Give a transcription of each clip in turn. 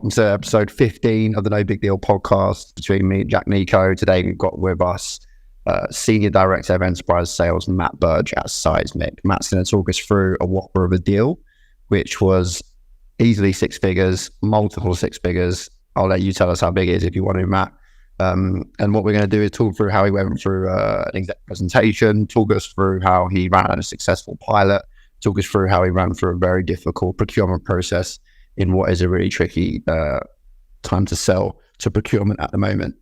welcome to episode 15 of the No Big Deal podcast between me and Jack Nico. Today we've got with us Senior Director of Enterprise Sales, Matt Burge at Seismic. Matt's going to talk us through a whopper of a deal, which was easily six figures, multiple six figures. I'll let you tell us how big it is if you want to, Matt. And what we're going to do is talk through how he went through an exec presentation, talk us through how he ran a successful pilot, talk us through how he ran through a very difficult procurement process in what is a really tricky time to sell to procurement at the moment.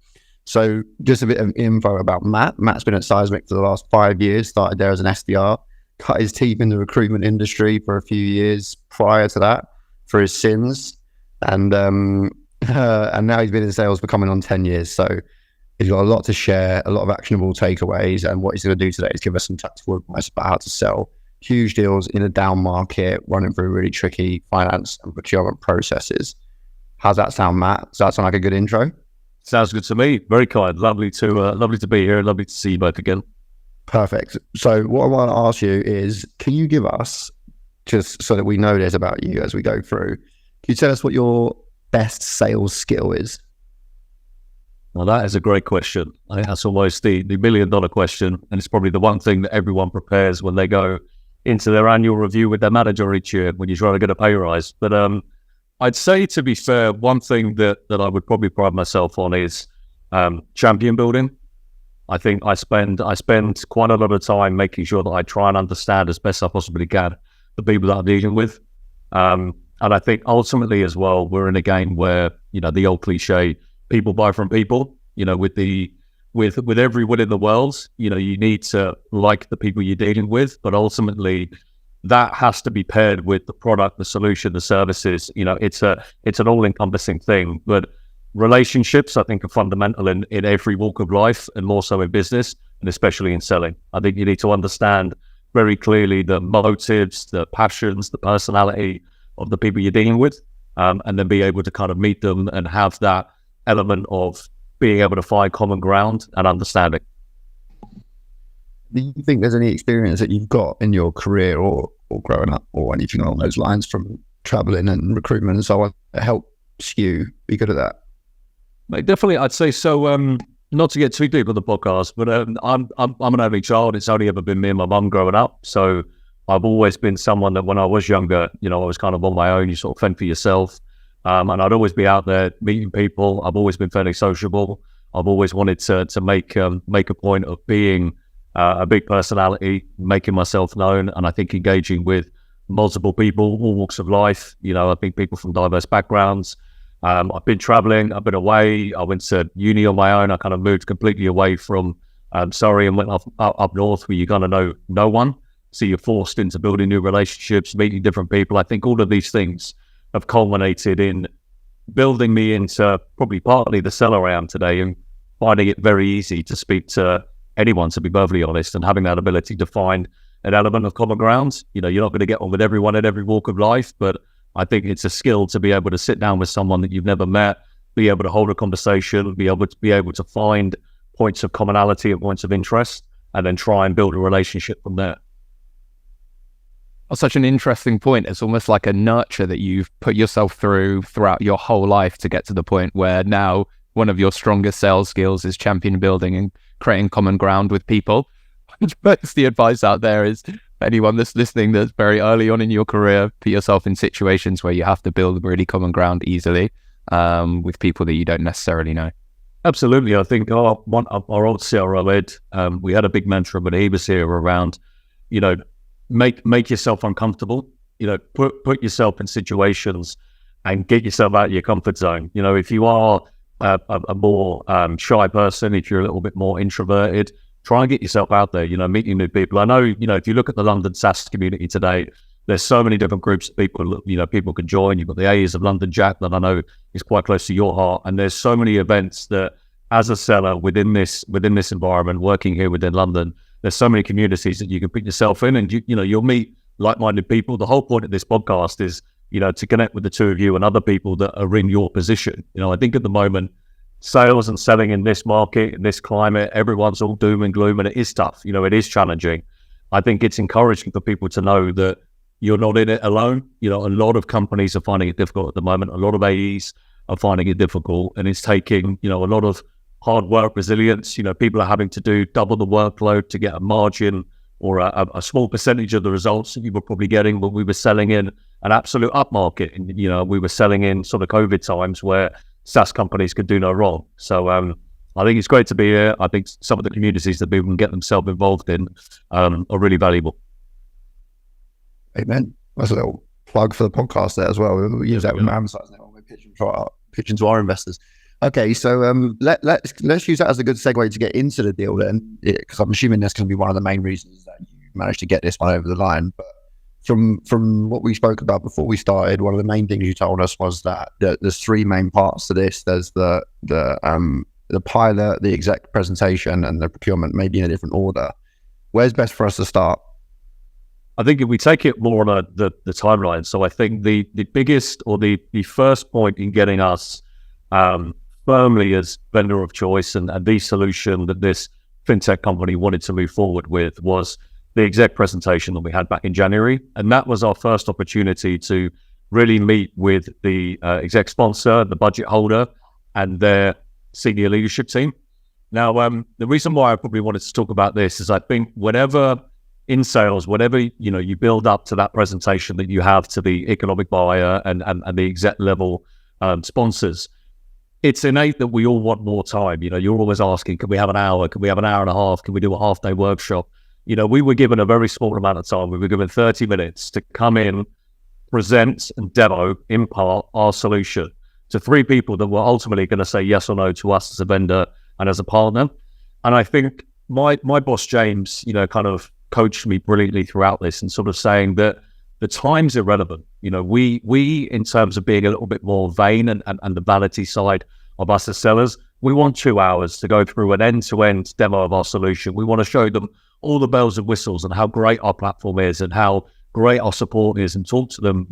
So just a bit of info about Matt. Matt's been at Seismic for the last 5 years, started there as an SDR, cut his teeth in the recruitment industry for a few years prior to that for his sins. And now he's been in sales for coming on 10 years. So he's got a lot to share, a lot of actionable takeaways. And what he's going to do today is give us some tactical advice about how to sell huge deals in a down market, running through really tricky finance and procurement processes. How's that sound, Matt? Does that sound like a good intro? Sounds good to me. Very kind. Lovely to be here. Lovely to see you both again. Perfect. So what I want to ask you is, can you give us, just so that we know this about you as we go through, can you tell us what your best sales skill is? Well, that is a great question. I think that's almost the $1 million question. And it's probably the one thing that everyone prepares when they go into their annual review with their manager each year when you're trying to get a pay rise. But I'd say, to be fair, one thing that I would probably pride myself on is champion building. I think I spend quite a lot of time making sure that I try and understand as best I possibly can the people that I'm dealing with. And I think ultimately as well, we're in a game where, the old cliche, people buy from people, with everyone in the world, you need to like the people you're dealing with, but ultimately that has to be paired with the product, the solution, the services. It's an all-encompassing thing. But relationships, I think, are fundamental in every walk of life, and more so in business, and especially in selling. I think you need to understand very clearly the motives, the passions, the personality of the people you're dealing with, and then be able to kind of meet them and have that element of being able to find common ground and understanding. Do you think there's any experience that you've got in your career or growing up or anything along those lines from traveling and recruitment and so on that helps you be good at that? Mate, definitely, I'd say so. Not to get too deep on the podcast, but I'm an only child. It's only ever been me and my mum growing up. So I've always been someone that when I was younger, I was kind of on my own. You sort of fend for yourself. And I'd always be out there meeting people. I've always been fairly sociable. I've always wanted to make a point of being a big personality, making myself known, and I think engaging with multiple people, all walks of life. I think people from diverse backgrounds. I've been traveling. I've been away. I went to uni on my own. I kind of moved completely away from Surrey and went up north where you kind of know no one. So you're forced into building new relationships, meeting different people. I think all of these things have culminated in building me into probably partly the seller I am today, and finding it very easy to speak to anyone, to be perfectly honest, and having that ability to find an element of common ground. You're not going to get on with everyone in every walk of life, but I think it's a skill to be able to sit down with someone that you've never met, be able to hold a conversation, be able to find points of commonality and points of interest, and then try and build a relationship from there. Oh, such an interesting point. It's almost like a nurture that you've put yourself throughout your whole life to get to the point where now one of your strongest sales skills is champion building and creating common ground with people. Most the advice out there is, anyone that's listening that's very early on in your career, put yourself in situations where you have to build really common ground easily with people that you don't necessarily know. Absolutely. I think our old CRO Ed, we had a big mantra when he was here around, make yourself uncomfortable, put yourself in situations and get yourself out of your comfort zone. If you are a more shy person, if you're a little bit more introverted, try and get yourself out there, meeting new people. I know, if you look at the London SaaS community today, there's so many different groups of people, people can join. You've got the A's of London, Jack, that I know is quite close to your heart. And there's so many events that as a seller within this environment, working here within London, there's so many communities that you can put yourself in, and you'll meet like-minded people. The whole point of this podcast is, to connect with the two of you and other people that are in your position. I think at the moment, sales and selling in this market, in this climate, everyone's all doom and gloom, and it is tough. It is challenging. I think it's encouraging for people to know that you're not in it alone. A lot of companies are finding it difficult at the moment. A lot of AEs are finding it difficult, and it's taking, a lot of hard work, resilience. People are having to do double the workload to get a margin or a small percentage of the results that you were probably getting when we were selling in an absolute upmarket. And, we were selling in sort of COVID times where SaaS companies could do no wrong. So I think it's great to be here. I think some of the communities that people can get themselves involved in are really valuable. Amen. That's a little plug for the podcast there as well. We'll use that with my advertising when we're pitching to our investors. Okay, so let's use that as a good segue to get into the deal then, because I'm assuming that's going to be one of the main reasons that you managed to get this one over the line. But from what we spoke about before we started, one of the main things you told us was that there's three main parts to this. There's the pilot, the exec presentation, and the procurement, maybe in a different order. Where's best for us to start? I think if we take it more on the timeline, so I think the biggest or the first point in getting us firmly as vendor of choice and the solution that this fintech company wanted to move forward with was the exec presentation that we had back in January. And that was our first opportunity to really meet with the exec sponsor, the budget holder, and their senior leadership team. Now, the reason why I probably wanted to talk about this is I think whenever in sales, whenever you build up to that presentation that you have to the economic buyer and the exec level sponsors, it's innate that we all want more time. You're always asking, can we have an hour? Can we have an hour and a half? Can we do a half-day workshop? We were given a very small amount of time. We were given 30 minutes to come in, present and demo, in part, our solution to three people that were ultimately going to say yes or no to us as a vendor and as a partner. And I think my boss, James, kind of coached me brilliantly throughout this and sort of saying that the time's irrelevant. We in terms of being a little bit more vain and the vanity side of us as sellers, we want 2 hours to go through an end-to-end demo of our solution. We want to show them all the bells and whistles and how great our platform is and how great our support is, and talk to them,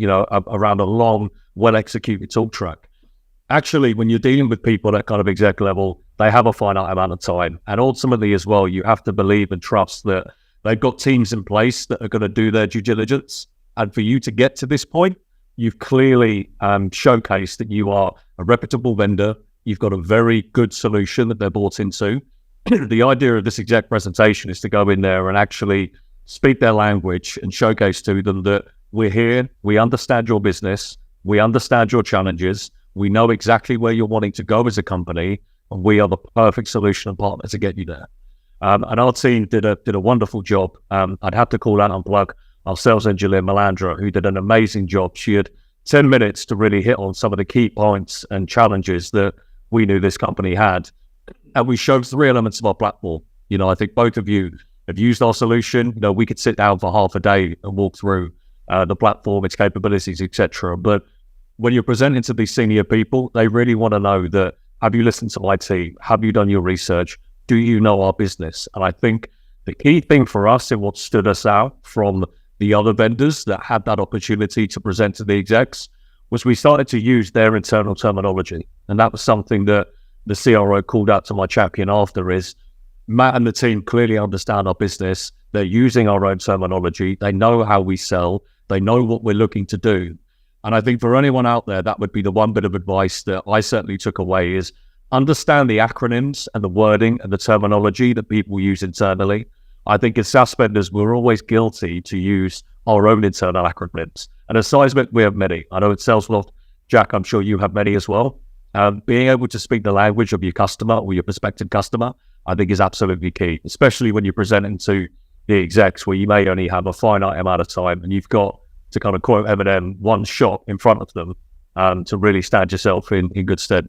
around a long, well-executed talk track. Actually, when you're dealing with people at kind of exec level, they have a finite amount of time. And ultimately as well, you have to believe and trust that they've got teams in place that are going to do their due diligence. And for you to get to this point, you've clearly showcased that you are a reputable vendor. You've got a very good solution that they're bought into. The idea of this exec presentation is to go in there and actually speak their language and showcase to them that we're here, we understand your business, we understand your challenges, we know exactly where you're wanting to go as a company, and we are the perfect solution and partner to get you there. And our team did a wonderful job. I'd have to call out and plug our sales engineer, Melandra, who did an amazing job. She had 10 minutes to really hit on some of the key points and challenges that we knew this company had. And we showed three elements of our platform. I think both of you have used our solution. We could sit down for half a day and walk through the platform, its capabilities, etc. But when you're presenting to these senior people, they really want to know that, have you listened to my team? Have you done your research? Do you know our business? And I think the key thing for us and what stood us out from the other vendors that had that opportunity to present to the execs was we started to use their internal terminology. And that was something that the CRO called out to my champion after is, Matt and the team clearly understand our business. They're using our own terminology. They know how we sell. They know what we're looking to do. And I think for anyone out there, that would be the one bit of advice that I certainly took away is understand the acronyms and the wording and the terminology that people use internally. I think as SaaS vendors, we're always guilty to use our own internal acronyms. And as Seismic, we have many. I know at Salesloft, Jack, I'm sure you have many as well. Being able to speak the language of your customer or your prospective customer, I think is absolutely key, especially when you're presenting to the execs where you may only have a finite amount of time and you've got to kind of quote Eminem, one shot in front of them to really stand yourself in good stead.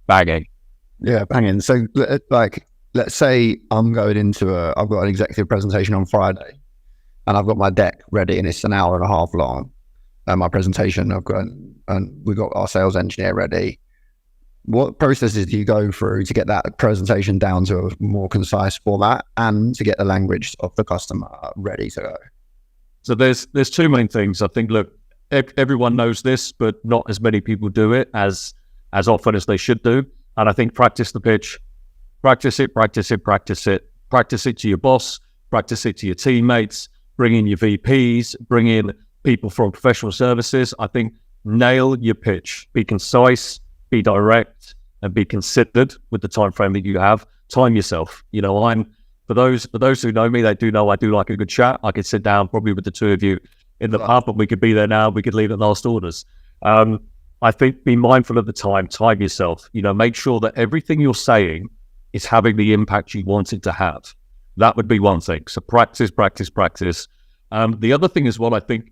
Banging. Yeah, banging. So let's say I'm going into I've got an executive presentation on Friday and I've got my deck ready and it's an hour and a half long. My presentation, we've got our sales engineer ready. What processes do you go through to get that presentation down to a more concise format and to get the language of the customer ready to go? So there's two main things. I think, look, everyone knows this, but not as many people do it as often as they should do. And I think practice the pitch, practice it to your boss, practice it to your teammates, bring in your VPs, bring in people from professional services. I think nail your pitch, be concise, be direct, and be considered with the time frame that you have. Time yourself. For those who know me, they do know I do like a good chat. I could sit down probably with the two of you in the pub, and we could be there now. We could leave at last orders. I think be mindful of the time yourself. Make sure that everything you're saying is having the impact you want it to have. That would be one thing. So practice. The other thing is, I think,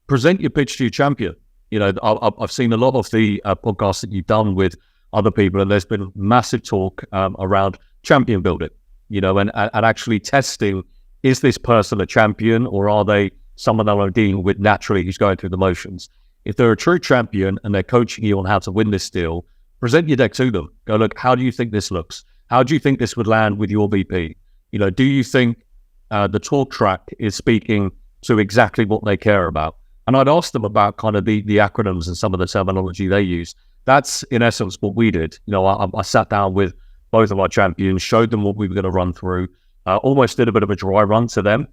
present your pitch to your champion. I've seen a lot of the podcasts that you've done with other people, and there's been massive talk around champion building, and actually testing, is this person a champion, or are they someone that I'm dealing with naturally who's going through the motions? If they're a true champion and they're coaching you on how to win this deal, present your deck to them. Go, look, how do you think this looks? How do you think this would land with your VP? Do you think the talk track is speaking to exactly what they care about? And I'd ask them about kind of the acronyms and some of the terminology they use. That's in essence what we did. I sat down with both of our champions, showed them what we were going to run through, almost did a bit of a dry run to them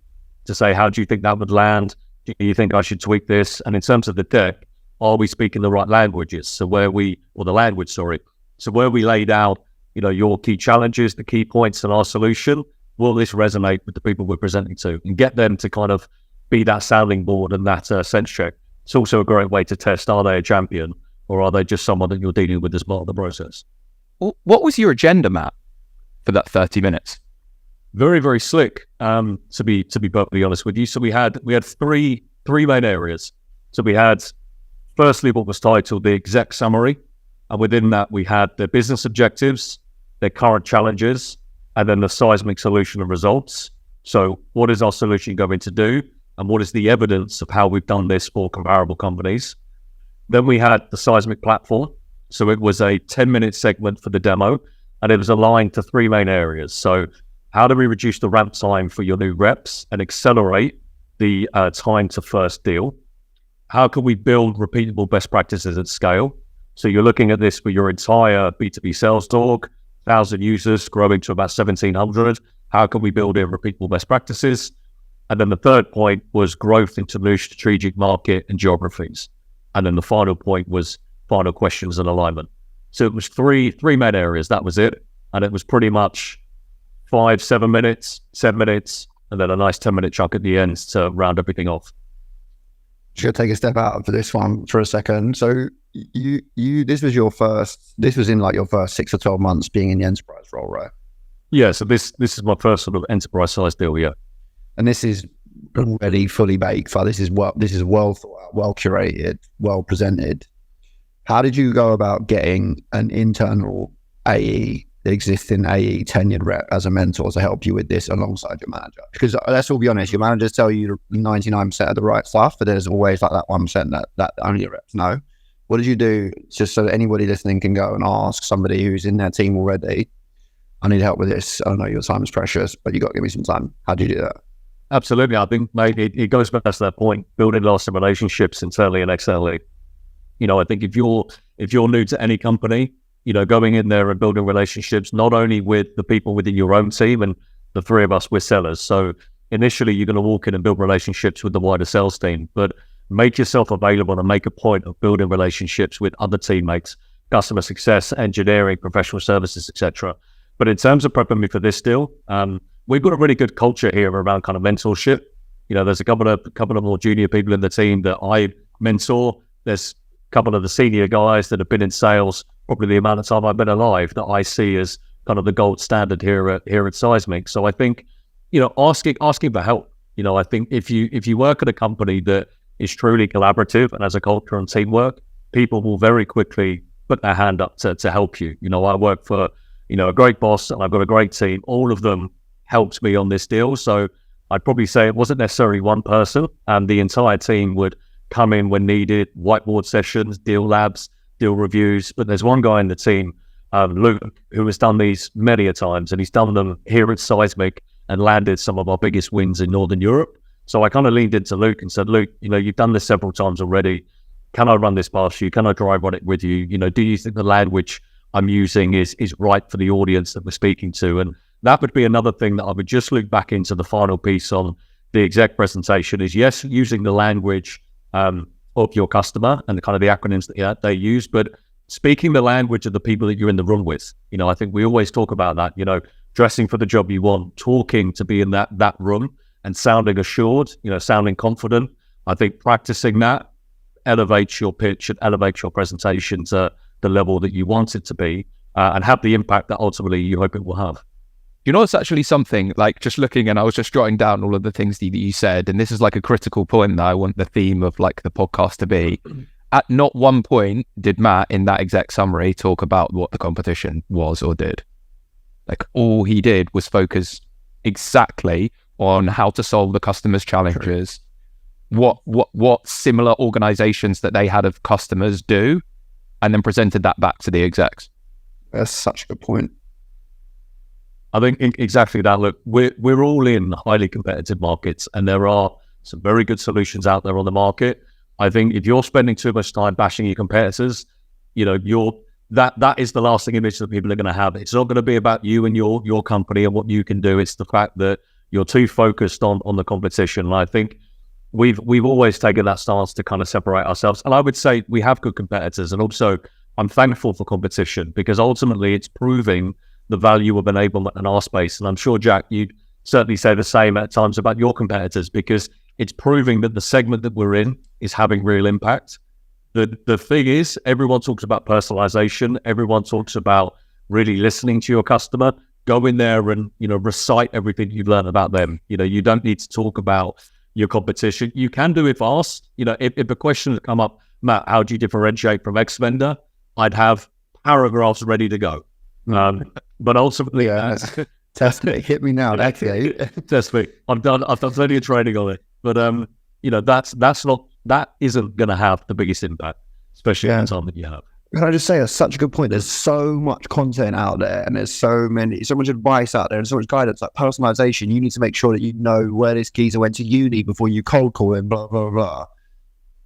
to say, how do you think that would land? Do you think I should tweak this? And in terms of the deck, are we speaking the right languages? So where we laid out, your key challenges, the key points in our solution, will this resonate with the people we're presenting to, and get them to kind of be that sounding board and that sense check. It's also a great way to test, are they a champion, or are they just someone that you're dealing with as part of the process? What was your agenda, Matt, for that 30 minutes? Very, very slick, to be perfectly honest with you. So we had three main areas. So we had, firstly, what was titled the exec summary, and within that we had their business objectives, their current challenges, and then the Seismic solution and results. So what is our solution going to do, and what is the evidence of how we've done this for comparable companies? Then we had the Seismic platform. So it was a 10-minute segment for the demo, and it was aligned to three main areas. So how do we reduce the ramp time for your new reps and accelerate the time to first deal? How can we build repeatable best practices at scale? So you're looking at this for your entire B2B sales org, 1,000 users growing to about 1,700. How can we build in repeatable best practices? And then the third point was growth into new strategic market and geographies. And then the final point was final questions and alignment. So it was three main areas. That was it. And it was pretty much 7 minutes, and then a nice 10-minute chunk at the end to round everything off. Should take a step out for this one for a second. So this was in like your first 6 or 12 months being in the enterprise role, right? Yeah. So this is my first sort of enterprise size deal. Yeah. And this is already fully baked. This is well thought out, well curated, well presented. How did you go about getting an internal AE, the existing AE tenured rep as a mentor to help you with this alongside your manager? Because let's all be honest, your managers tell you 99% of the right stuff, but there's always like that 1% that only your reps know. What did you do just so that anybody listening can go and ask somebody who's in their team already, I need help with this. I know your time is precious, but you got to give me some time. How do you do that? Absolutely. I think, mate, it goes back to that point, building lasting relationships internally and externally. I think if you're new to any company, going in there and building relationships, not only with the people within your own team, and the three of us, we're sellers. So initially you're going to walk in and build relationships with the wider sales team, but make yourself available and make a point of building relationships with other teammates, customer success, engineering, professional services, etc. But in terms of prepping me for this deal, we've got a really good culture here around kind of mentorship. There's a couple of more junior people in the team that I mentor. There's a couple of the senior guys that have been in sales probably the amount of time I've been alive that I see as kind of the gold standard here at Seismic. So I think, asking for help. I think if you work at a company that is truly collaborative and has a culture and teamwork, people will very quickly put their hand up to help you. I work for, a great boss, and I've got a great team. All of them helped me on this deal. So I'd probably say it wasn't necessarily one person, and the entire team would come in when needed, whiteboard sessions, deal labs, deal reviews. But there's one guy in the team, Luke, who has done these many a times, and he's done them here at Seismic and landed some of our biggest wins in Northern Europe. So I kind of leaned into Luke and said, Luke, you've done this several times already. Can I run this past you? Can I dry run it with you? Do you think the language I'm using is right for the audience that we're speaking to? And that would be another thing that I would just loop back into the final piece on the exec presentation is, yes, using the language of your customer and the kind of the acronyms that they use, but speaking the language of the people that you're in the room with. I think we always talk about that, dressing for the job you want, talking to be in that room and sounding assured, sounding confident. I think practicing that elevates your pitch and elevates your presentation to the level that you want it to be, and have the impact that ultimately you hope it will have. It's actually something like just looking, and I was just jotting down all of the things that you said, and this is like a critical point that I want the theme of like the podcast to be. At not one point did Matt in that exec summary talk about what the competition was or did. Like all he did was focus exactly on how to solve the customer's challenges, what similar organizations that they had of customers do, and then presented that back to the execs. That's such a good point. I think exactly that. Look, we're all in highly competitive markets, and there are some very good solutions out there on the market. I think if you're spending too much time bashing your competitors, that is the lasting image that people are going to have. It's not going to be about you and your company and what you can do. It's the fact that you're too focused on the competition. And I think we've always taken that stance to kind of separate ourselves. And I would say we have good competitors, and also I'm thankful for competition because ultimately it's proving the value of enablement in our space. And I'm sure, Jack, you'd certainly say the same at times about your competitors, because it's proving that the segment that we're in is having real impact. The thing is, everyone talks about personalization. Everyone talks about really listening to your customer. Go in there and, recite everything you've learned about them. You don't need to talk about your competition. You can do if asked. If a question had come up, Matt, how do you differentiate from X vendor? I'd have paragraphs ready to go. But ultimately, test me, hit me now. That's it. Test me. I've done plenty of training on it, but that isn't going to have the biggest impact, especially at the time that you have. Can I just say that's such a good point? There's so much content out there, and there's so much advice out there, and so much guidance. Like personalization, you need to make sure that you know where this geezer went to uni before you cold call him. Blah blah blah.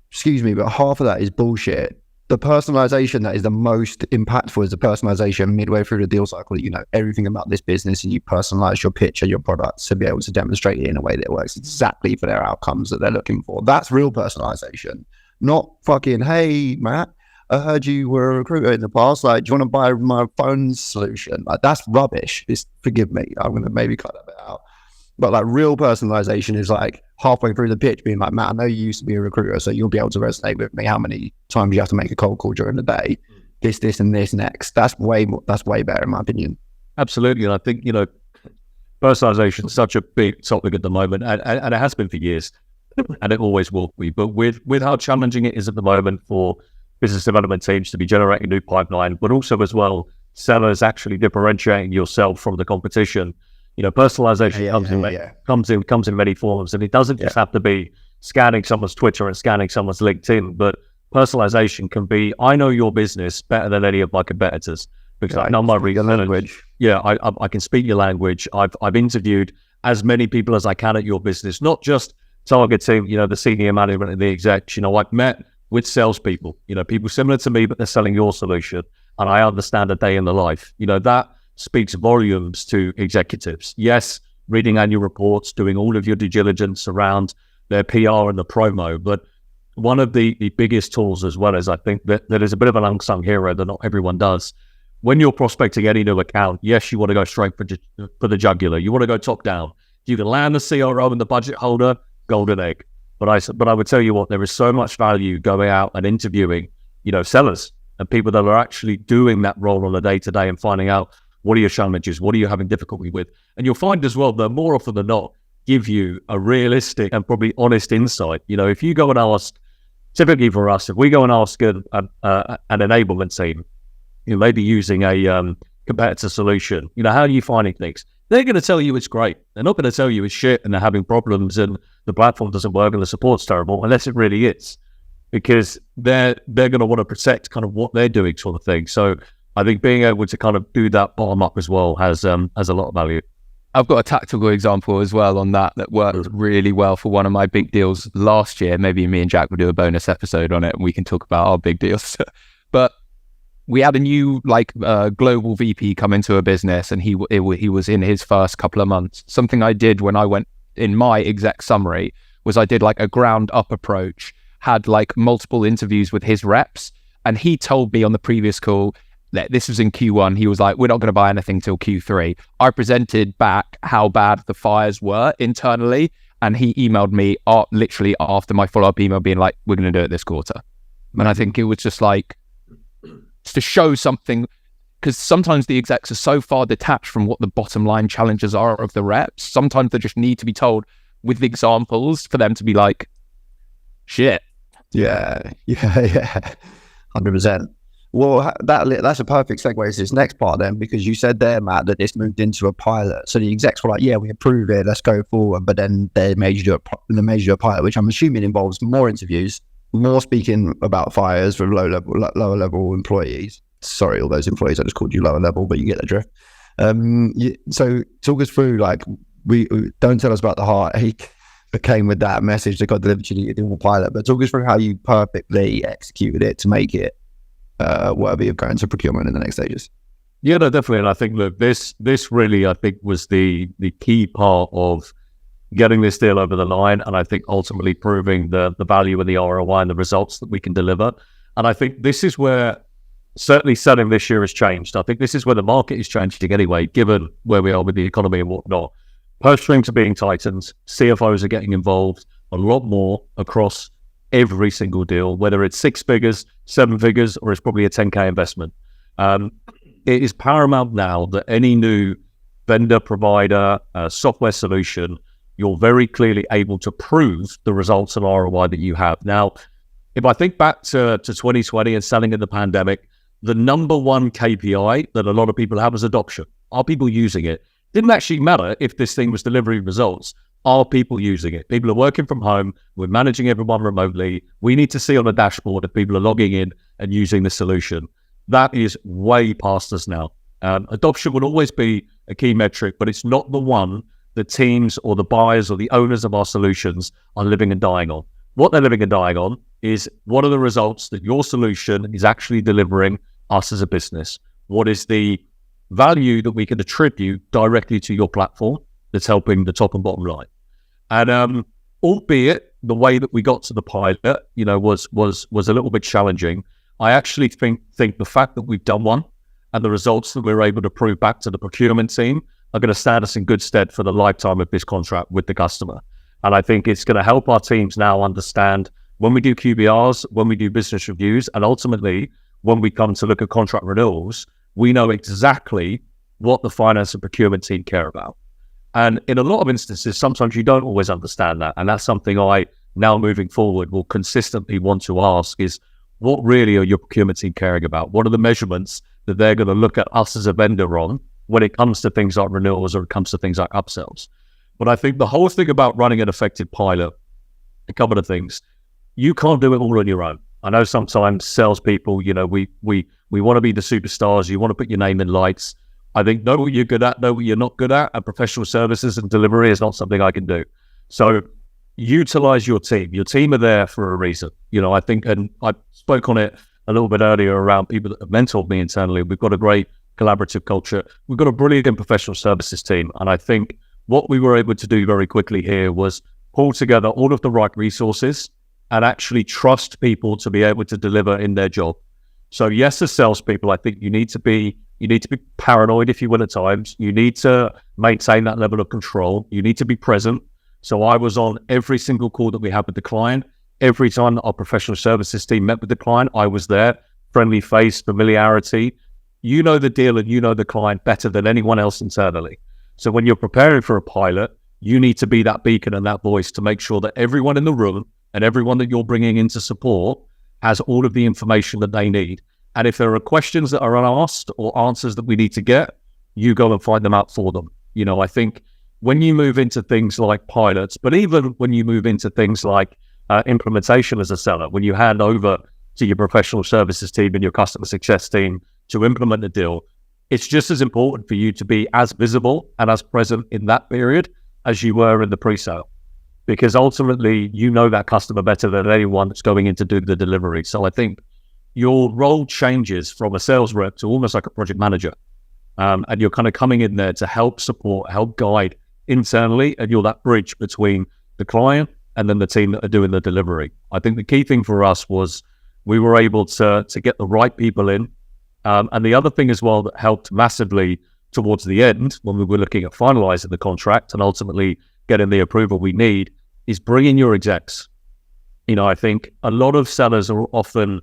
Excuse me, but half of that is bullshit. The personalization that is the most impactful is the personalization midway through the deal cycle. You know everything about this business, and you personalize your pitch and your products to be able to demonstrate it in a way that works exactly for their outcomes that they're looking for. That's real personalization, not fucking, hey, Matt, I heard you were a recruiter in the past. Like, do you want to buy my phone solution? Like, that's rubbish. Forgive me. I'm going to maybe cut that bit out. But like real personalization is like halfway through the pitch being like, Matt, I know you used to be a recruiter, so you'll be able to resonate with me. How many times you have to make a cold call during the day? This, and this next. That's way better in my opinion. Absolutely. And I think, personalization is such a big topic at the moment, and it has been for years, and it always will be. But with how challenging it is at the moment for business development teams to be generating new pipeline, but also as well, sellers actually differentiating yourself from the competition. Personalization comes in many forms, and it doesn't just have to be scanning someone's Twitter and scanning someone's LinkedIn, but personalization can be, I know your business better than any of my competitors because I know my language. Yeah, I can speak your language. I've interviewed as many people as I can at your business, not just targeting, the senior management and the execs. I've met with salespeople, people similar to me, but they're selling your solution, and I understand a day in the life. That speaks volumes to executives. Yes, reading annual reports, doing all of your due diligence around their PR and the promo, but one of the biggest tools as well is I think that is a bit of an unsung hero that not everyone does. When you're prospecting any new account, yes, you want to go straight for the jugular. You want to go top down. You can land the CRO and the budget holder, golden egg. But I would tell you what, there is so much value going out and interviewing, sellers and people that are actually doing that role on a day-to-day and finding out what are your challenges, what are you having difficulty with. And you'll find as well that more often than not, give you a realistic and probably honest insight. If you go and ask, typically for us, if we go and ask an enablement team, maybe using a competitor solution, how are you finding things? They're going to tell you it's great. They're not going to tell you it's shit and they're having problems and the platform doesn't work and the support's terrible, unless it really is, because they're going to want to protect kind of what they're doing sort of thing. So I think being able to kind of do that bottom up as well has a lot of value. I've got a tactical example as well on that worked really well for one of my big deals last year. Maybe me and Jack will do a bonus episode on it and we can talk about our big deals. But we had a new global VP come into a business, and he was in his first couple of months. Something I did when I went in my exec summary was I did like a ground up approach. had like multiple interviews with his reps, and he told me on the previous call that this was in Q1. He was like, we're not going to buy anything till Q3. I presented back how bad the fires were internally, and he emailed me literally after my follow-up email being like, we're going to do it this quarter. And I think it was just like, to show something, because sometimes the execs are so far detached from what the bottom line challenges are of the reps. Sometimes they just need to be told with examples for them to be like, shit. Yeah. 100%. Well, that's a perfect segue to this next part then, because you said there, Matt, that this moved into a pilot. So the execs were like, yeah, we approve it, let's go forward. But then they made you do a pilot, which I'm assuming involves more interviews, more speaking about fires with lower level employees. Sorry, all those employees, I just called you lower level, but you get the drift. So talk us through, like, we don't tell us about the heartache that came with that message that got delivered to you in the pilot, but talk us through how you perfectly executed it to make it worthy of going to procurement in the next stages. Yeah, no, definitely. And I think, look, this really, I think, was the key part of getting this deal over the line, and I think ultimately proving the value and the ROI and the results that we can deliver. And I think this is where certainly selling this year has changed. I think this is where the market is changing anyway, given where we are with the economy and whatnot. Purse strings are being tightened, CFOs are getting involved a lot more across every single deal, whether it's 6 figures, 7 figures, or it's probably a 10K investment. It is paramount now that any new vendor, provider, software solution, you're very clearly able to prove the results and ROI that you have. Now, if I think back to 2020 and selling in the pandemic, the number one KPI that a lot of people have is adoption. Are people using it? Didn't actually matter if this thing was delivering results. Are people using it? People are working from home. We're managing everyone remotely. We need to see on a dashboard if people are logging in and using the solution. That is way past us now. Adoption will always be a key metric, but it's not the one the teams or the buyers or the owners of our solutions are living and dying on. What they're living and dying on is, what are the results that your solution is actually delivering us as a business? What is the value that we can attribute directly to your platform that's helping the top and bottom line? And albeit the way that we got to the pilot, was a little bit challenging, I actually think the fact that we've done one and the results that we're able to prove back to the procurement team are going to stand us in good stead for the lifetime of this contract with the customer. And I think it's going to help our teams now understand, when we do QBRs, when we do business reviews, and ultimately when we come to look at contract renewals, we know exactly what the finance and procurement team care about. And in a lot of instances, sometimes you don't always understand that. And that's something I, now moving forward, will consistently want to ask is, what really are your procurement team caring about? What are the measurements that they're going to look at us as a vendor on when it comes to things like renewals or it comes to things like upsells? But I think the whole thing about running an effective pilot, a couple of things, you can't do it all on your own. I know sometimes salespeople, we want to be the superstars. You want to put your name in lights. I think know what you're good at, know what you're not good at, and professional services and delivery is not something I can do. So utilize your team. Your team are there for a reason. I think, and I spoke on it a little bit earlier around people that have mentored me internally. We've got a great collaborative culture. We've got a brilliant professional services team. And I think what we were able to do very quickly here was pull together all of the right resources and actually trust people to be able to deliver in their job. So yes, as salespeople, I think you need to be paranoid, if you will, at times. You need to maintain that level of control. You need to be present. So I was on every single call that we had with the client. Every time that our professional services team met with the client, I was there. Friendly face, familiarity. You know the deal and you know the client better than anyone else internally. So when you're preparing for a pilot, you need to be that beacon and that voice to make sure that everyone in the room and everyone that you're bringing into support has all of the information that they need. And if there are questions that are unasked or answers that we need to get, you go and find them out for them. I think when you move into things like pilots, but even when you move into things like implementation as a seller, when you hand over to your professional services team and your customer success team to implement the deal, it's just as important for you to be as visible and as present in that period as you were in the pre-sale. Because ultimately, you know that customer better than anyone that's going in to do the delivery. So I think your role changes from a sales rep to almost like a project manager. And you're kind of coming in there to help support, help guide internally, and you're that bridge between the client and then the team that are doing the delivery. I think the key thing for us was we were able to get the right people in. And the other thing as well that helped massively towards the end, when we were looking at finalizing the contract and ultimately getting the approval we need, is bringing your execs. I think a lot of sellers are often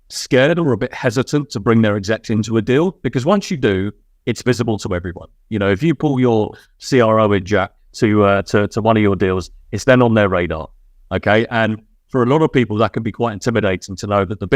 scared or a bit hesitant to bring their execs into a deal, because once you do, it's visible to everyone. If you pull your CRO in, Jack, to one of your deals, it's then on their radar. Okay. And for a lot of people, that can be quite intimidating to know that the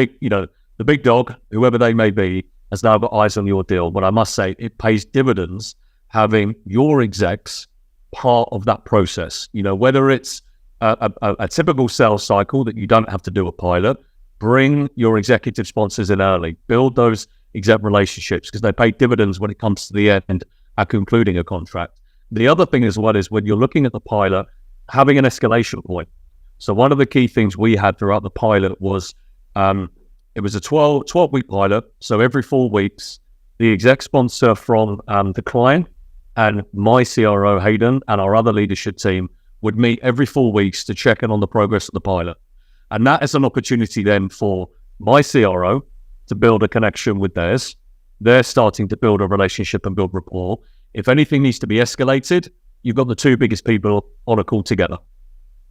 big dog, whoever they may be, has now got eyes on your deal. But I must say, it pays dividends having your execs part of that process. Whether it's a typical sales cycle that you don't have to do a pilot, bring your executive sponsors in early, build those exec relationships, because they pay dividends when it comes to the end at concluding a contract. The other thing as well is when you're looking at the pilot, having an escalation point. So one of the key things we had throughout the pilot was it was a 12-week pilot. So every 4 weeks, the exec sponsor from the client and my CRO, Hayden, and our other leadership team would meet every 4 weeks to check in on the progress of the pilot. And that is an opportunity then for my CRO to build a connection with theirs. They're starting to build a relationship and build rapport. If anything needs to be escalated, you've got the two biggest people on a call together.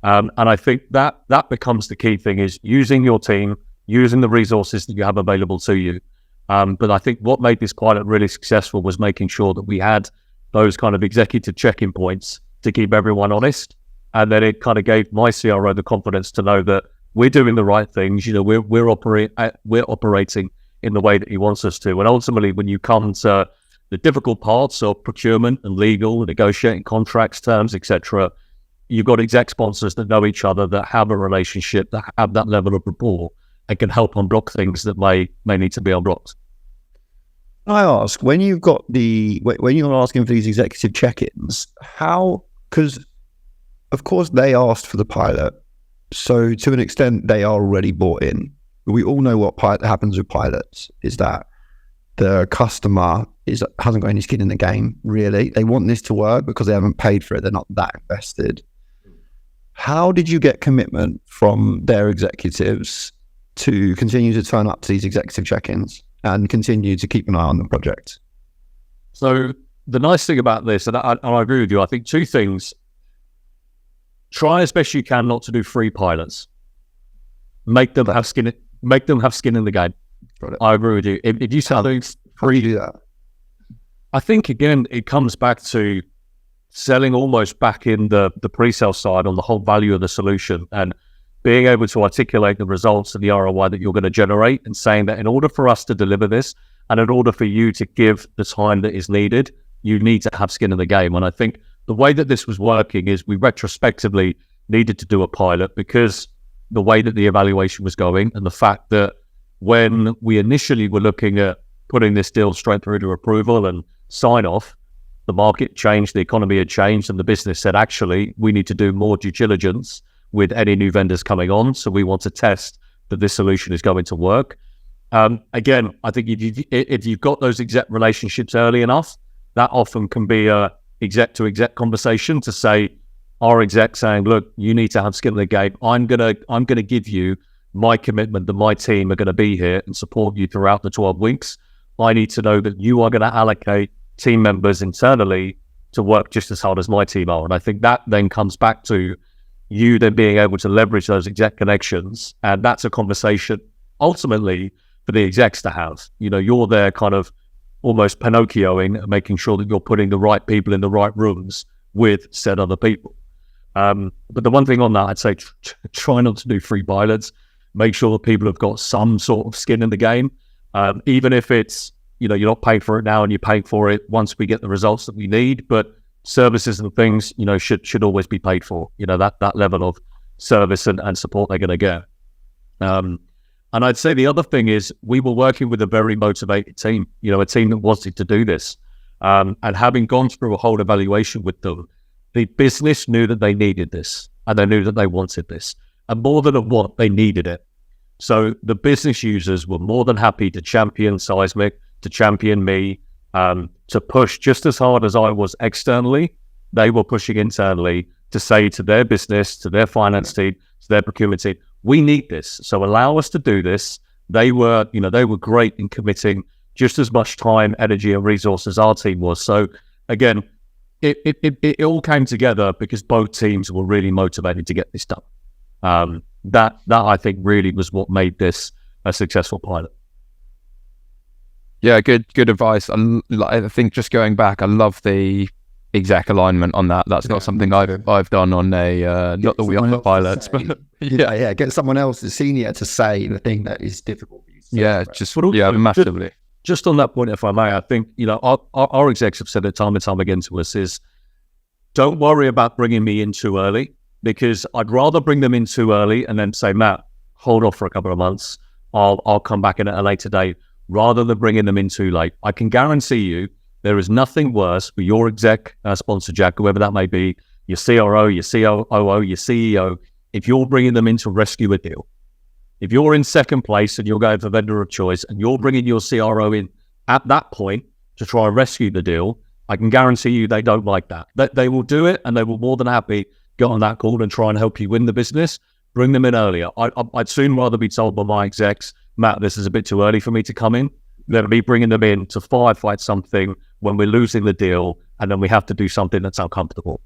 And I think that becomes the key thing, is using your team, using the resources that you have available to you. But I think what made this pilot really successful was making sure that we had those kind of executive check-in points to keep everyone honest. And then it kind of gave my CRO the confidence to know that we're doing the right things. We're operating in the way that he wants us to. And ultimately, when you come to the difficult parts of procurement and legal, negotiating contracts, terms, etc., you've got exec sponsors that know each other, that have a relationship, that have that level of rapport, and can help unblock things that may need to be unblocked. I ask, when you're asking for these executive check-ins, because of course they asked for the pilot, so to an extent they are already bought in. We all know what happens with pilots is that the customer hasn't got any skin in the game, really. They want this to work because they haven't paid for it. They're not that invested. How did you get commitment from their executives to continue to turn up to these executive check-ins and continue to keep an eye on the project? So the nice thing about this, and I agree with you, I think two things. Try as best you can not to do free pilots. Make them have skin in the game. I agree with you. If you start doing free, do that. I think again it comes back to selling almost back in the pre-sale side on the whole value of the solution, and being able to articulate the results and the ROI that you're going to generate, and saying that in order for us to deliver this, and in order for you to give the time that is needed, you need to have skin in the game. And I think the way that this was working is we retrospectively needed to do a pilot because the way that the evaluation was going, and the fact that when we initially were looking at putting this deal straight through to approval and sign off, the market changed, the economy had changed, and the business said, actually, we need to do more due diligence with any new vendors coming on. So we want to test that this solution is going to work. Again, I think if you've got those exec relationships early enough, that often can be a exec to exec conversation to say, our exec saying, look, you need to have skin in the game. I'm gonna give you my commitment that my team are going to be here and support you throughout the 12 weeks. I need to know that you are going to allocate team members internally to work just as hard as my team are. And I think that then comes back to you then being able to leverage those exec connections. And that's a conversation ultimately for the execs to have. You're there kind of almost Pinocchioing and making sure that you're putting the right people in the right rooms with said other people. But the one thing on that, I'd say try not to do free pilots. Make sure that people have got some sort of skin in the game. Even if it's, you're not paying for it now and you're paying for it once we get the results that we need, but services and things, should always be paid for, that level of service and support they're going to get. And I'd say the other thing is we were working with a very motivated team, a team that wanted to do this. And having gone through a whole evaluation with them, the business knew that they needed this and they knew that they wanted this. And more than a want, they needed it. So the business users were more than happy to champion Seismic, to champion me, to push just as hard as I was externally. They were pushing internally to say to their business, to their finance team, to their procurement team, we need this. So allow us to do this. They were great in committing just as much time, energy, and resources as our team was. So again, it all came together because both teams were really motivated to get this done. That I think really was what made this a successful pilot. Yeah, good advice. I think just going back, I love the exec alignment on that. That's not something I've done on a not that we offer pilots, but get someone else, the senior, to say the thing that is difficult for you to say. Massively. Just on that point, if I may, I think our execs have said it time and time again to us is, don't worry about bringing me in too early, because I'd rather bring them in too early and then say, Matt, hold off for a couple of months. I'll come back in at a later date, rather than bringing them in too late. I can guarantee you there is nothing worse for your exec sponsor, Jack, whoever that may be, your CRO, your COO, your CEO, if you're bringing them in to rescue a deal. If you're in second place and you're going for vendor of choice and you're bringing your CRO in at that point to try and rescue the deal, I can guarantee you they don't like that. They will do it, and they will more than happy get on that call and try and help you win the business. Bring them in earlier. I'd soon rather be told by my execs, Matt, this is a bit too early for me to come in, than me bringing them in to firefight something when we're losing the deal and then we have to do something that's uncomfortable.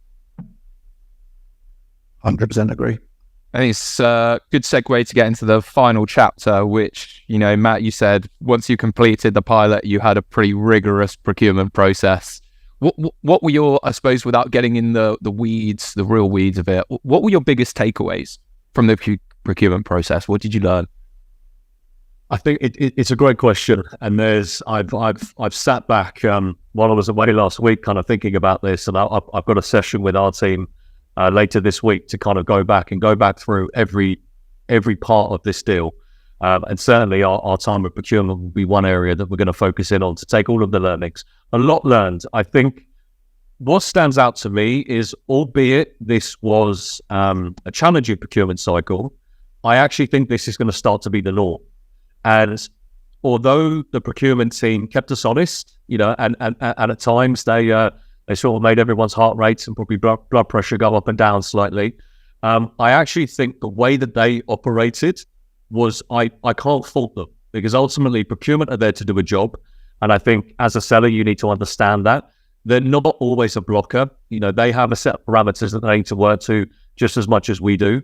100% agree. I think it's a good segue to get into the final chapter, which, Matt, you said once you completed the pilot, you had a pretty rigorous procurement process. What were your, I suppose, without getting in the weeds, the real weeds of it, what were your biggest takeaways from the procurement process? What did you learn? I think it's a great question, and I've sat back while I was away last week, kind of thinking about this, and I've got a session with our team later this week to kind of go back through every part of this deal, and certainly our time with procurement will be one area that we're going to focus in on to take all of the learnings. A lot learned. I think what stands out to me is, albeit this was a challenging procurement cycle, I actually think this is going to start to be the norm. And although the procurement team kept us honest, and at times they sort of made everyone's heart rates and probably blood pressure go up and down slightly, I actually think the way that they operated was, I can't fault them, because ultimately procurement are there to do a job. And I think as a seller, you need to understand that they're not always a blocker. They have a set of parameters that they need to work to just as much as we do.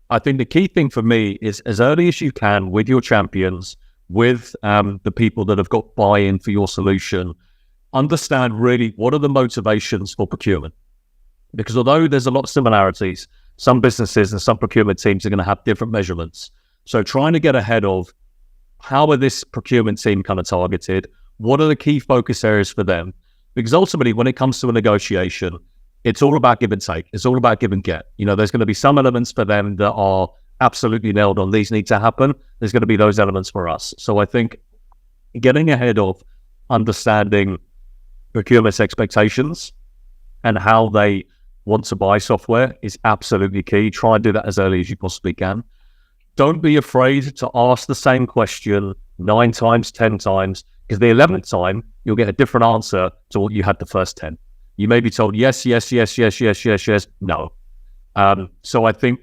I think the key thing for me is, as early as you can with your champions, with the people that have got buy-in for your solution, understand really what are the motivations for procurement. Because although there's a lot of similarities, some businesses and some procurement teams are going to have different measurements. So trying to get ahead of how are this procurement team kind of targeted, what are the key focus areas for them? Because ultimately, when it comes to a negotiation, it's all about give and take. It's all about give and get. There's going to be some elements for them that are absolutely nailed on. These need to happen. There's going to be those elements for us. So I think getting ahead of understanding procurement's expectations and how they want to buy software is absolutely key. Try and do that as early as you possibly can. Don't be afraid to ask the same question 9 times, 10 times, because the 11th time, you'll get a different answer to what you had the first 10. You may be told yes, no. So I think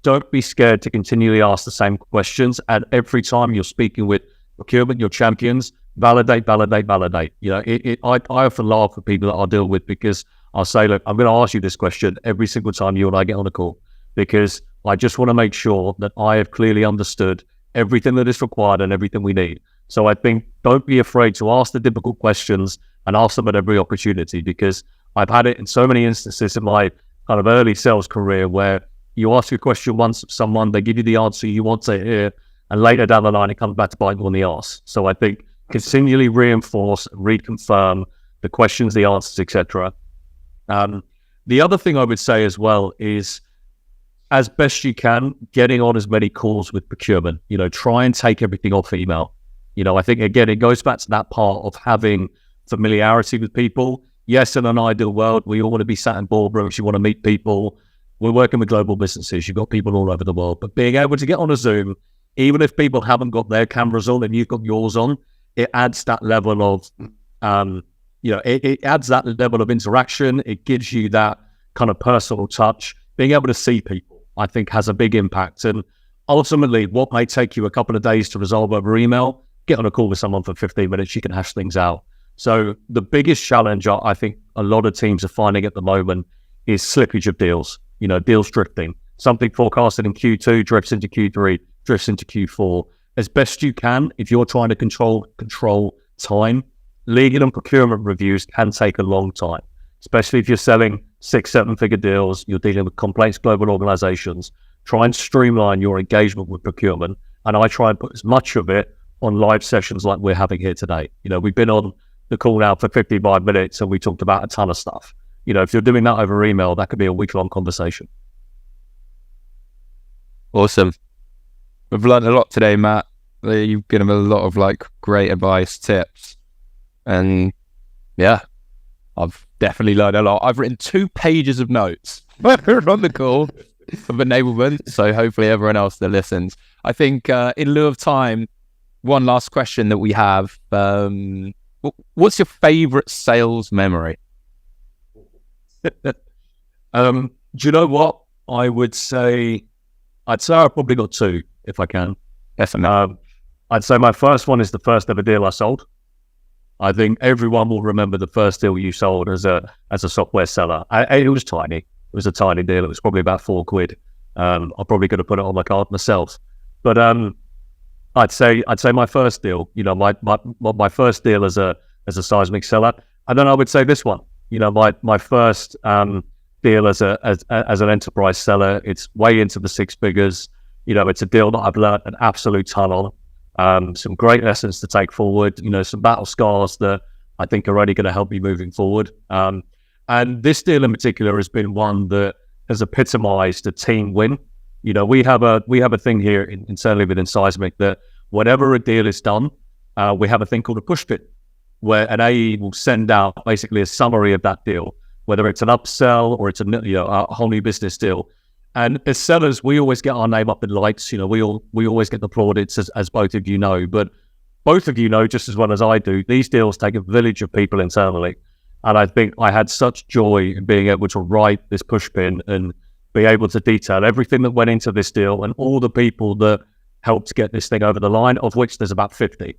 don't be scared to continually ask the same questions. And every time you're speaking with procurement, your champions, validate. I often laugh with people that I deal with, because I'll say, look, I'm going to ask you this question every single time you and I get on a call, because I just want to make sure that I have clearly understood everything that is required and everything we need. So I think don't be afraid to ask the difficult questions and ask them at every opportunity, because I've had it in so many instances in my kind of early sales career where you ask a question once of someone, they give you the answer you want to hear, and later down the line, it comes back to bite you on the arse. So I think continually reinforce, reconfirm the questions, the answers, etc. The other thing I would say as well is, as best you can, getting on as many calls with procurement. Try and take everything off email. I think, again, it goes back to that part of having familiarity with people. Yes, in an ideal world, we all want to be sat in boardrooms. You want to meet people. We're working with global businesses. You've got people all over the world. But being able to get on a Zoom, even if people haven't got their cameras on and you've got yours on, it adds that level of, it adds that level of interaction. It gives you that kind of personal touch, being able to see people, I think has a big impact. And ultimately, what may take you a couple of days to resolve over email, get on a call with someone for 15 minutes, you can hash things out. So the biggest challenge I think a lot of teams are finding at the moment is slippage of deals, deals drifting. Something forecasted in Q2 drifts into Q3, drifts into Q4. As best you can, if you're trying to control time, legal and procurement reviews can take a long time, especially if you're selling 6-7-figure deals, you're dealing with complex global organizations. Try and streamline your engagement with procurement. And I try and put as much of it on live sessions like we're having here today. We've been on the call now for 55 minutes and we talked about a ton of stuff. If you're doing that over email, that could be a week-long conversation. Awesome. We've learned a lot today, Matt. You've given a lot of great advice, tips. And yeah, I've definitely learned a lot. I've written 2 pages of notes on the call of enablement. So hopefully everyone else that listens. I think in lieu of time, one last question that we have. What's your favorite sales memory? Do you know what? I'd say I've probably got 2, if I can. Definitely. I'd say my first one is the first ever deal I sold. I think everyone will remember the first deal you sold as a software seller. It was tiny. It was a tiny deal. It was probably about £4. I probably could have put it on my card myself. But I'd say my first deal. My first deal as a Seismic seller, and then I would say this one. My first deal as an enterprise seller. It's way into the 6 figures. It's a deal that I've learned an absolute ton on. Some great lessons to take forward. Some battle scars that I think are only going to help me moving forward. And this deal in particular has been one that has epitomized a team win. We have a thing here internally within Seismic that whenever a deal is done, we have a thing called a push pin, where an AE will send out basically a summary of that deal, whether it's an upsell or it's a whole new business deal. And as sellers, we always get our name up in lights. We always get the plaudits, as both of you know. But both of you know just as well as I do, these deals take a village of people internally. And I think I had such joy in being able to write this push pin and be able to detail everything that went into this deal and all the people that helped get this thing over the line, of which there's about 50.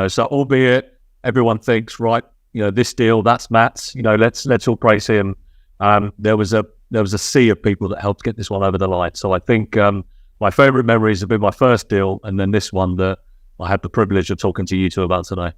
So albeit everyone thinks, right, this deal, that's Matt's, let's all praise him. There was a sea of people that helped get this one over the line. So I think my favorite memories have been my first deal and then this one that I had the privilege of talking to you two about today.